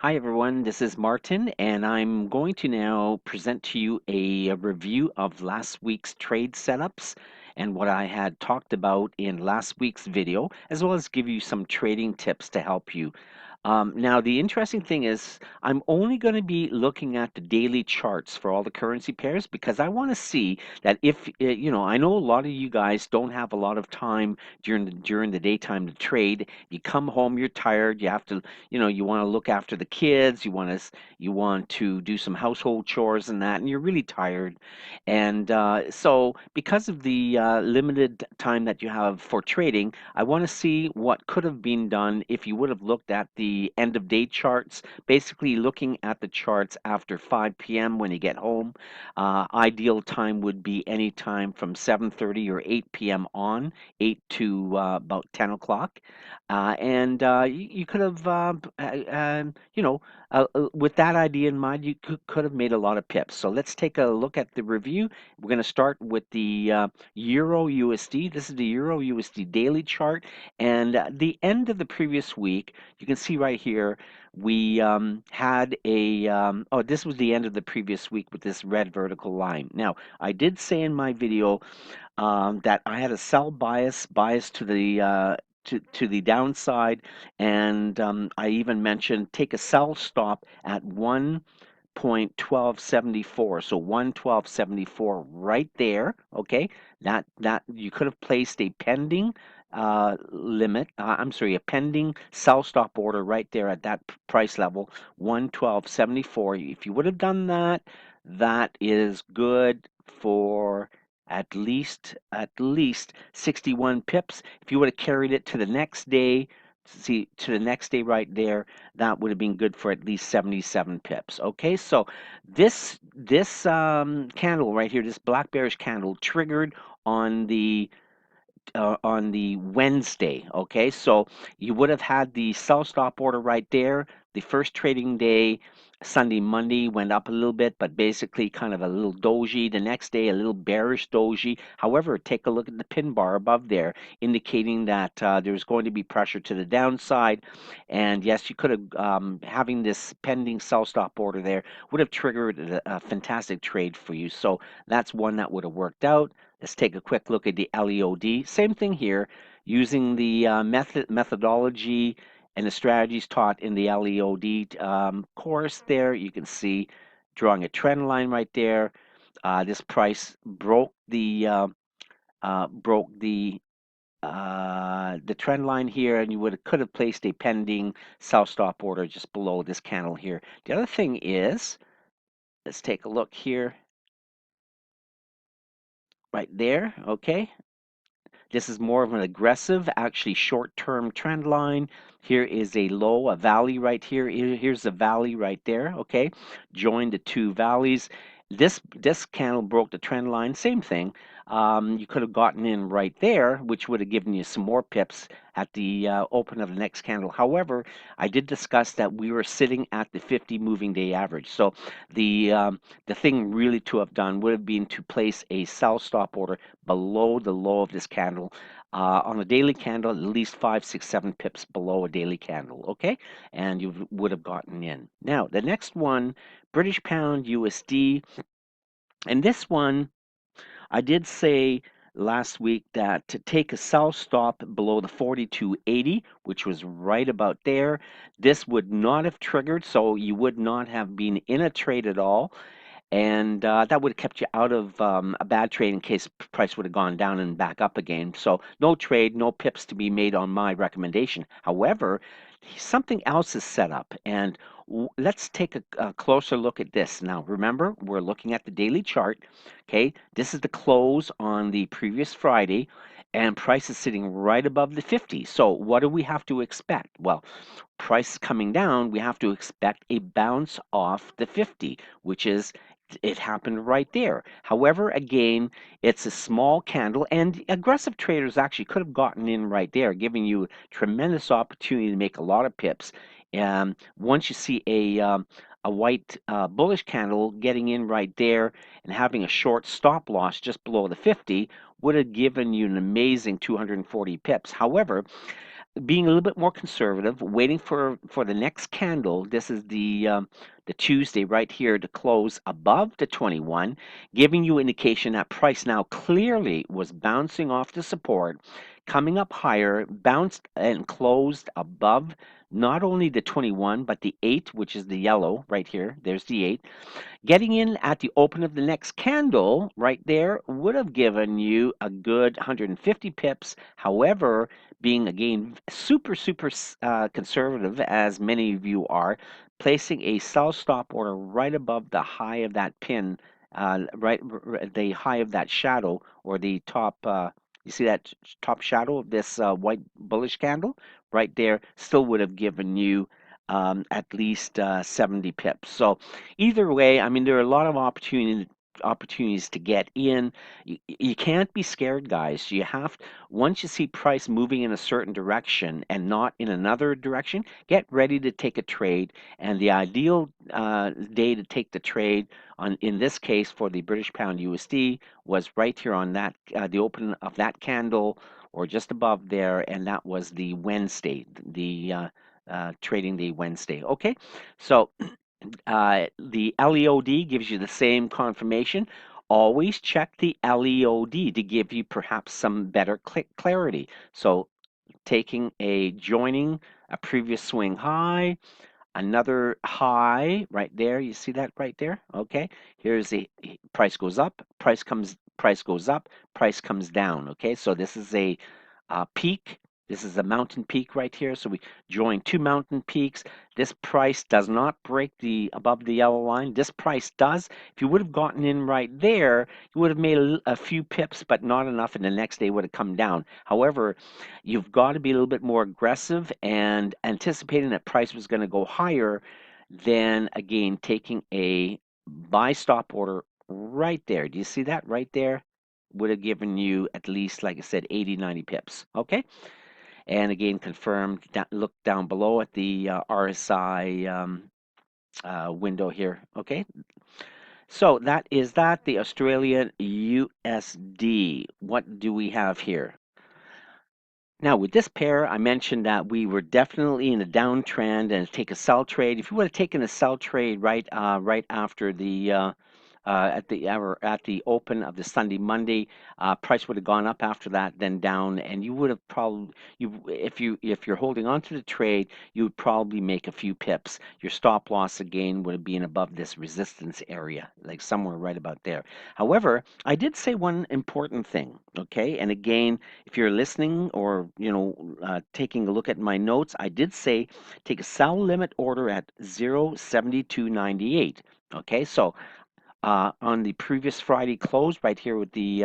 Hi everyone, this is Martin, and I'm going to now present to you a review of last week's trade setups and what I had talked about in last week's video, as well as give you some trading tips to help you. Now, the interesting thing is, I'm only going to be looking at the daily charts for all the currency pairs because I want to see that if I know a lot of you guys don't have a lot of time during the daytime to trade. You come home, you're tired, you have to, you want to look after the kids, you want to do some household chores and that, and you're really tired. And so, because of the limited time that you have for trading, I want to see what could have been done if you would have looked at the end of day charts, basically looking at the charts after 5 p.m. when you get home. Ideal time would be any time from 7:30 or 8 p.m. on, 8 to about 10 o'clock. And you could have, with that idea in mind, you could have made a lot of pips. So let's take a look at the review. We're going to start with the Euro USD. This is the Euro USD daily chart. And the end of the previous week, you can see right here, we had this was the end of the previous week with this red vertical line. Now, I did say in my video that I had a sell bias to the to the downside, and I even mentioned take a sell stop at 1.1274. So 112.74 right there. Okay, that you could have placed a pending limit. I'm sorry, a pending sell stop order right there at that price level, 112.74. If you would have done that, that is good for at least 61 pips. If you would have carried it to the next day, see to the next day right there, that would have been good for at least 77 pips. Okay, so this candle right here, this black bearish candle, triggered on the Wednesday. Okay, so you would have had the sell stop order right there. The first trading day, Sunday, Monday, went up a little bit, but basically kind of a little doji. The next day, a little bearish doji. However, take a look at the pin bar above there, indicating that there's going to be pressure to the downside. And yes, you could have, having this pending sell stop order there would have triggered a fantastic trade for you. So that's one that would have worked out. Let's take a quick look at the LEOD. Same thing here, using the methodology and the strategies taught in the LEOD course there. You can see drawing a trend line right there. This price broke the trend line here, and you could have placed a pending sell stop order just below this candle here. The other thing is, let's take a look here, right there. Okay, this is more of an aggressive, actually short-term trend line. Here is a low, a valley right here. Here's a valley right there. Okay, join the two valleys. This candle broke the trend line. Same thing. You could have gotten in right there, which would have given you some more pips at the open of the next candle. However, I did discuss that we were sitting at the 50 moving day average. So the thing really to have done would have been to place a sell stop order below the low of this candle. On a daily candle, at least 5, 6, 7 pips below a daily candle, okay? And you would have gotten in. Now, the next one, British Pound USD. And this one, I did say last week that to take a sell stop below the 42.80, which was right about there, this would not have triggered, so you would not have been in a trade at all, and that would have kept you out of a bad trade in case price would have gone down and back up again. So no trade, no pips to be made on my recommendation. However, something else is set up, and let's take a closer look at this. Now, remember, we're looking at the daily chart. Okay, this is the close on the previous Friday, and price is sitting right above the 50. So what do we have to expect? Well, price coming down, we have to expect a bounce off the 50, which is it happened right there. However, again, it's a small candle, and aggressive traders actually could have gotten in right there, giving you tremendous opportunity to make a lot of pips. Once you see a white bullish candle getting in right there and having a short stop loss just below the 50 would have given you an amazing 240 pips. However, being a little bit more conservative, waiting for the next candle. This is the Tuesday right here to close above the 21, giving you indication that price now clearly was bouncing off the support, coming up higher, bounced and closed above not only the 21 but the 8, which is the yellow right here. There's the 8. Getting in at the open of the next candle right there would have given you a good 150 pips. However, being again super conservative, as many of you are, placing a sell stop order right above the high of that pin, the high of that shadow or the top. You see that top shadow of this white bullish candle right there still would have given you at least 70 pips. So either way, I mean, there are a lot of opportunities to get in. You can't be scared, guys. You have once you see price moving in a certain direction and not in another direction, get ready to take a trade. And the ideal day to take the trade on, in this case, for the British pound USD was right here on that the open of that candle or just above there, and that was the Wednesday, the trading day Wednesday. Okay, so the LEOD gives you the same confirmation. Always check the LEOD to give you perhaps some better clarity. So joining a previous swing high, another high right there. You see that right there? Okay. Here's the price goes up, price goes up, price comes down. Okay. So this is a peak. This is a mountain peak right here. So we join two mountain peaks. This price does not break the above the yellow line. This price does. If you would have gotten in right there, you would have made a few pips, but not enough, and the next day would have come down. However, you've got to be a little bit more aggressive and anticipating that price was going to go higher, then again taking a buy stop order right there. Do you see that right there? Would have given you at least, like I said, 80, 90 pips. Okay. And again, confirmed. Look down below at the RSI window here. Okay. So that is that. The Australian USD. What do we have here? Now, with this pair, I mentioned that we were definitely in a downtrend and take a sell trade. If you would have taken a sell trade right after the at the open of the Sunday Monday, price would have gone up after that, then down, and you would have probably if you're holding on to the trade, you would probably make a few pips. Your stop loss again would have been above this resistance area, like somewhere right about there. However, I did say one important thing, okay? And again, if you're listening or taking a look at my notes, I did say take a sell limit order at 0.7298. Okay, so on the previous Friday close right here with the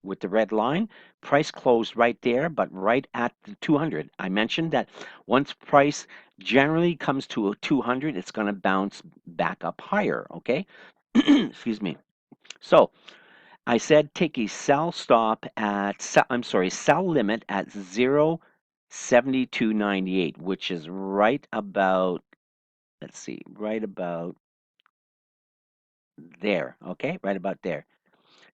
red line, price closed right there, but right at the 200. I mentioned that once price generally comes to a 200, it's going to bounce back up higher. Okay, excuse me. So I said take a sell stop at sell limit at 0.7298, which is right about, let's see, right about there. Okay, right about there.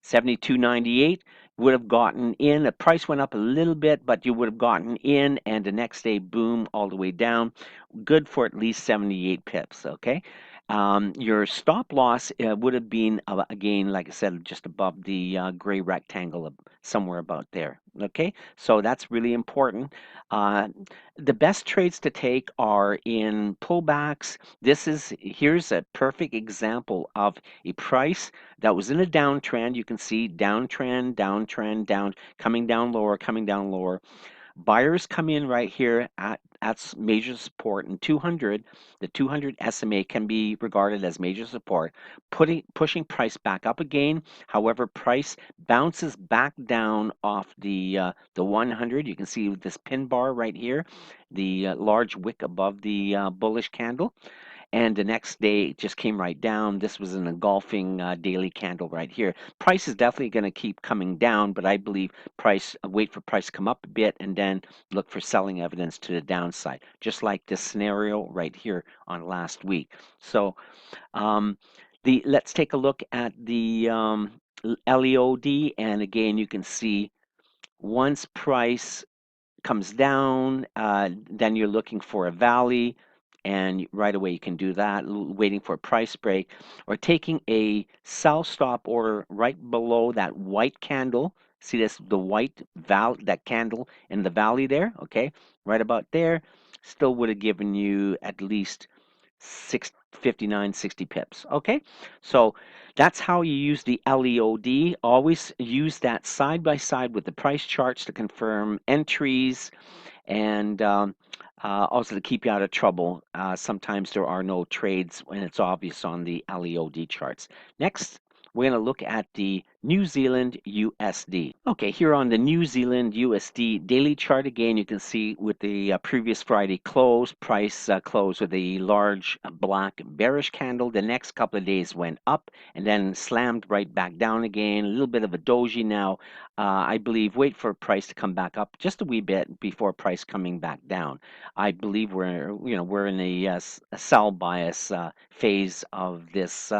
72.98 would have gotten in. The price went up a little bit, but you would have gotten in, and the next day, boom, all the way down. Good for at least 78 pips. Okay. Your stop loss would have been again, like I said, just above the gray rectangle, somewhere about there. Okay, so that's really important. Uh, the best trades to take are in pullbacks. Here's a perfect example of a price that was in a downtrend. You can see downtrend, downtrend, down, coming down lower, coming down lower. Buyers come in right here at major support, and 200, the 200 SMA can be regarded as major support, pushing price back up again. However, price bounces back down off the 100. You can see this pin bar right here, the large wick above the bullish candle. And the next day it just came right down. This was an engulfing daily candle right here. Price is definitely going to keep coming down, but I believe wait for price to come up a bit and then look for selling evidence to the downside, just like this scenario right here on last week. So let's take a look at the LEOD, and again you can see once price comes down, then you're looking for a valley, and right away you can do that, waiting for a price break, or taking a sell stop order right below that white candle. See this, the white that candle in the valley there, okay? Right about there, still would have given you at least 59, 60 pips, okay? So that's how you use the LEOD. Always use that side by side with the price charts to confirm entries, and also to keep you out of trouble. Sometimes there are no trades when it's obvious on the LEOD charts. Next, we're going to look at the New Zealand USD. Okay, here on the New Zealand USD daily chart, again, you can see with the previous Friday close, price closed with a large black bearish candle. The next couple of days went up and then slammed right back down again. A little bit of a doji now. I believe wait for price to come back up just a wee bit before price coming back down. I believe we're in a sell bias phase of this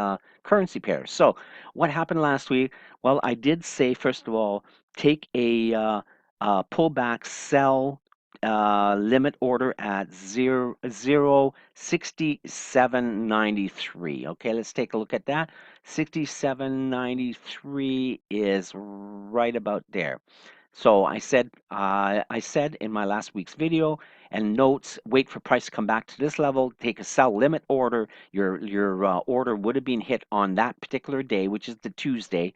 currency pair. So what happened last week? Well, I did say, first of all, take a pullback sell limit order at 67.93. Okay, let's take a look at that. 67.93 is right about there. So I said in my last week's video and notes, wait for price to come back to this level, take a sell limit order. Your order would have been hit on that particular day, which is the Tuesday.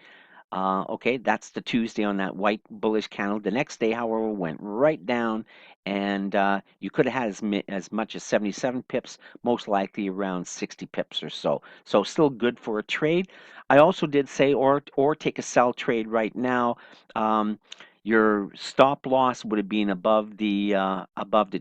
Okay, that's the Tuesday on that white bullish candle. The next day, however, went right down, and you could have had as much as 77 pips, most likely around 60 pips or so. So still good for a trade. I also did say, or take a sell trade right now. Your stop loss would have been above the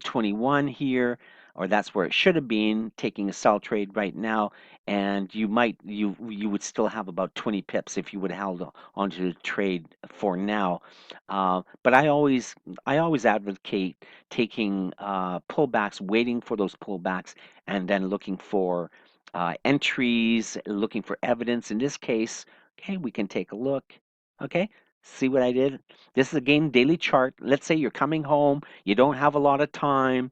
21 here, or that's where it should have been. Taking a sell trade right now, and you would still have about 20 pips if you would have held onto the trade for now. But I always advocate taking pullbacks, waiting for those pullbacks, and then looking for entries, looking for evidence. In this case, okay, we can take a look. Okay, see what I did? This is again daily chart. Let's say you're coming home, you don't have a lot of time.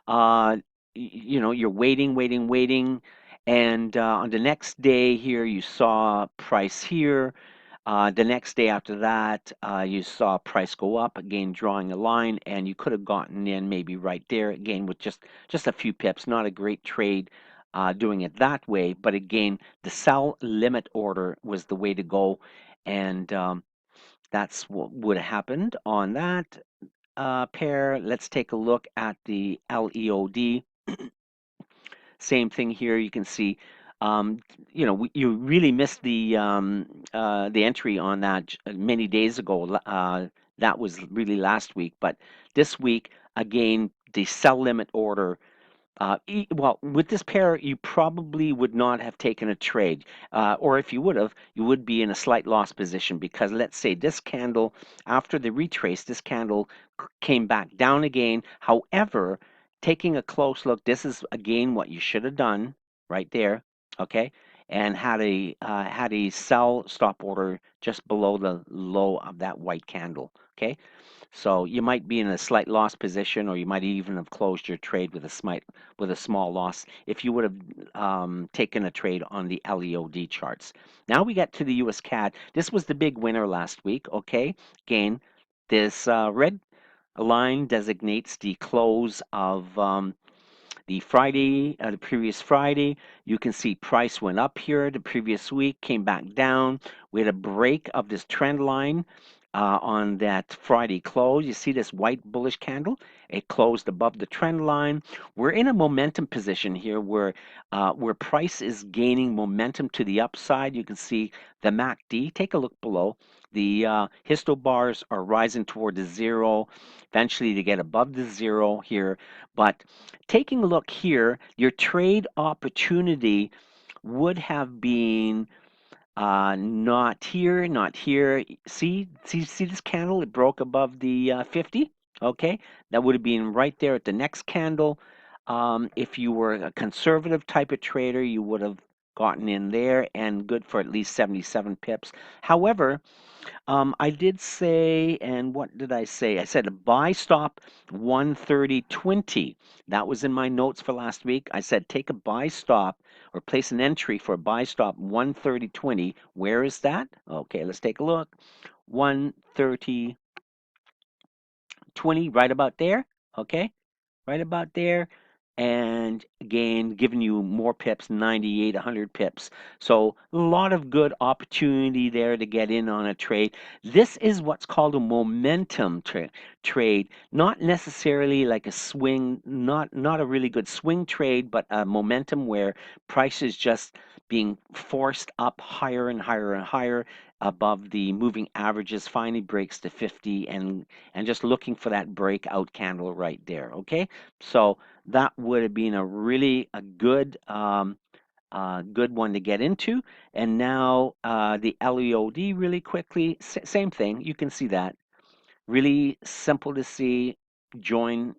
Uh, you're waiting, and on the next day here, you saw price here. The next day after that, you saw price go up again, drawing a line, and you could have gotten in maybe right there again with just a few pips. Not a great trade doing it that way, but again, the sell limit order was the way to go, and that's what would have happened on that pair. Let's take a look at the LEOD. Same thing here. You can see, um, you really missed the entry on that many days ago. That was really last week, but this week again, the sell limit order well, with this pair, you probably would not have taken a trade, or if you would have, you would be in a slight loss position because let's say this candle, after the retrace, this candle came back down again. However, taking a close look, this is again what you should have done right there, okay, and had a sell stop order just below the low of that white candle, okay. So you might be in a slight loss position, or you might even have closed your trade with a small loss if you would have taken a trade on the LEOD charts. Now we get to the USCAD. This was the big winner last week. Okay, again, this red line designates the close of the previous Friday. You can see price went up here the previous week, came back down. We had a break of this trend line on that Friday close. You see this white bullish candle? It closed above the trend line. We're in a momentum position here where price is gaining momentum to the upside. You can see the MACD. Take a look below. The histo bars are rising toward the zero, eventually to get above the zero here. But taking a look here, your trade opportunity would have been not here, not here. See this candle? It broke above the 50. Okay, that would have been right there at the next candle. If you were a conservative type of trader, you would have gotten in there and good for at least 77 pips. However, I did say, and what did I say? I said a buy stop 130.20. That was in my notes for last week. I said take a buy stop or place an entry for a buy stop 130.20. Where is that? Okay, let's take a look. 130.20, right about there. Okay, right about there. And again, giving you more pips, 98, 100 pips. So a lot of good opportunity there to get in on a trade. This is what's called a momentum trade, not necessarily like a swing, not a really good swing trade, but a momentum where price is just being forced up higher and higher and higher above the moving averages, finally breaks to 50 and just looking for that breakout candle right there. Okay, so that would have been a really a good one to get into. And now the LEOD really quickly, same thing. You can see that really simple to see. Join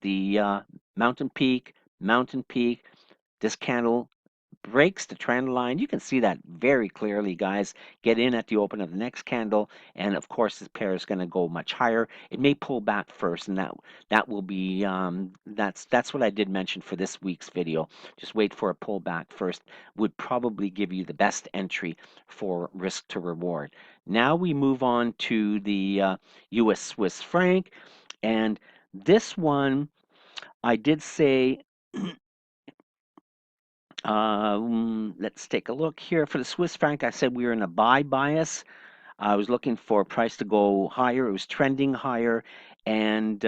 the mountain peak. This candle breaks the trend line. You can see that very clearly, guys. Get in at the open of the next candle, and of course, this pair is going to go much higher. It may pull back first, and that will be that's what I did mention for this week's video. Just wait for a pullback first. Would probably give you the best entry for risk to reward. Now we move on to the U.S. Swiss franc, and this one I did say. Let's take a look here. For the Swiss franc, I said we were in a buy bias. I was looking for a price to go higher. It was trending higher. And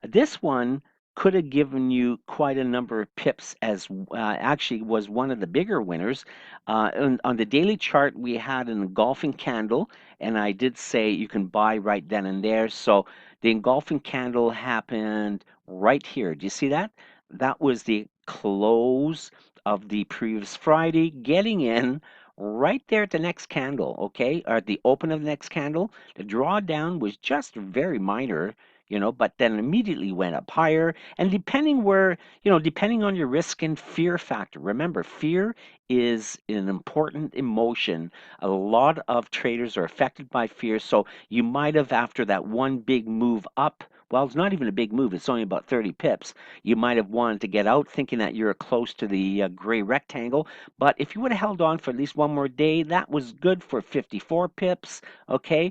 this one could have given you quite a number of pips as actually was one of the bigger winners. On the daily chart, we had an engulfing candle, and I did say you can buy right then and there. So the engulfing candle happened right here. Do you see that? That was the close of the previous Friday, getting in right there at the next candle, okay, or at the open of the next candle. The drawdown was just very minor, but then immediately went up higher. And depending on your risk and fear factor, remember, fear is an important emotion. A lot of traders are affected by fear. So you might have, after that one big move up, well, it's not even a big move, it's only about 30 pips. You might have wanted to get out thinking that you're close to the gray rectangle. But if you would have held on for at least one more day, that was good for 54 pips. Okay,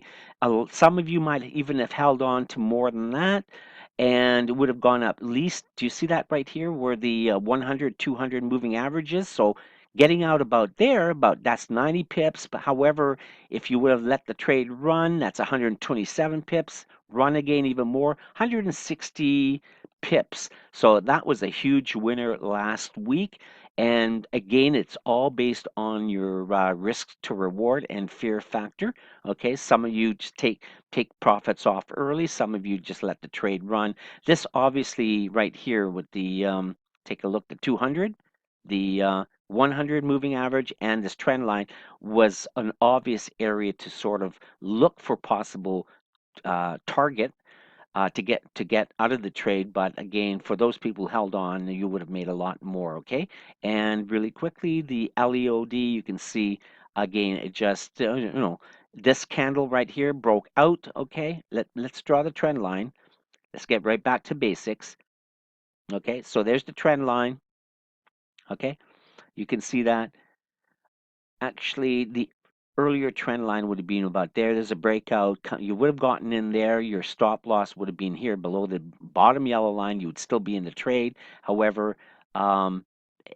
some of you might even have held on to more than that, and it would have gone up at least. Do you see that right here where the 100, 200 moving averages? So getting out about there, about that's 90 pips. But however, if you would have let the trade run, that's 127 pips. Run again even more, 160 pips. So that was a huge winner last week. And again, it's all based on your risk to reward and fear factor. Okay, some of you just take profits off early. Some of you just let the trade run. This obviously right here with the take a look, the 200, the 100 moving average, and this trend line was an obvious area to sort of look for possible target to get out of the trade. But again, for those people who held on, you would have made a lot more. Okay, and really quickly, the LEOD, you can see again, it just this candle right here broke out. Okay, let's draw the trend line. Let's get right back to basics. Okay, so there's the trend line. Okay, you can see that. Actually, the earlier trend line would have been about there. There's a breakout. You would have gotten in there. Your stop loss would have been here below the bottom yellow line. You would still be in the trade. However,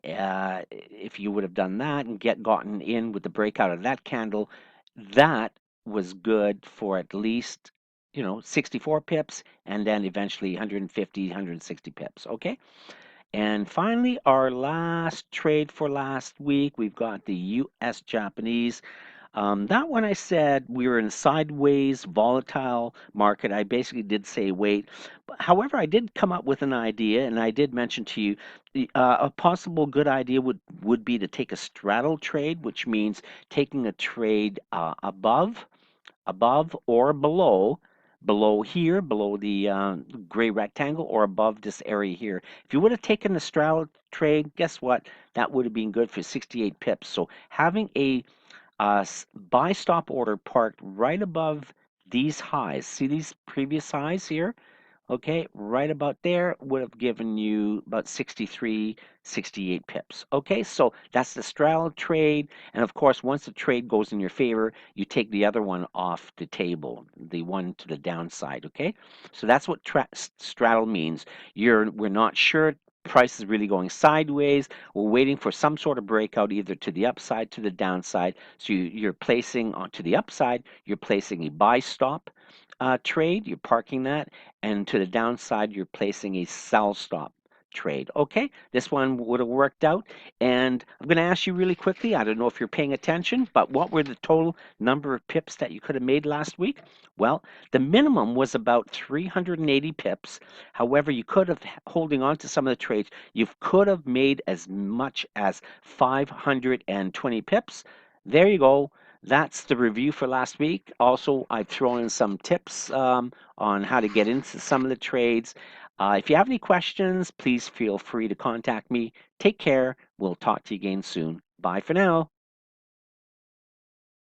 if you would have done that and gotten in with the breakout of that candle, that was good for at least 64 pips, and then eventually 150, 160 pips. Okay. And finally, our last trade for last week, we've got the US Japanese. That one I said we were in a sideways, volatile market. I basically did say wait. However, I did come up with an idea, and I did mention to you a possible good idea would be to take a straddle trade, which means taking a trade above or below below here, below the gray rectangle, or above this area here. If you would have taken the straddle trade, guess what? That would have been good for 68 pips. So having a buy stop order parked right above these highs. See these previous highs here? Okay, right about there would have given you about 63, 68 pips. Okay, so that's the straddle trade. And of course, once the trade goes in your favor, you take the other one off the table, the one to the downside. Okay, so that's what straddle means. We're not sure price is really going sideways. We're waiting for some sort of breakout either to the upside, to the downside. So you're placing on to the upside, you're placing a buy stop trade, you're parking that, and to the downside, you're placing a sell stop trade. Okay, this one would have worked out. And I'm going to ask you really quickly, I don't know if you're paying attention, but what were the total number of pips that you could have made last week? Well, the minimum was about 380 pips. However, you could have, holding on to some of the trades, you could have made as much as 520 pips. There you go. That's the review for last week. Also, I've thrown in some tips on how to get into some of the trades. If you have any questions, please feel free to contact me. Take care. We'll talk to you again soon. Bye for now.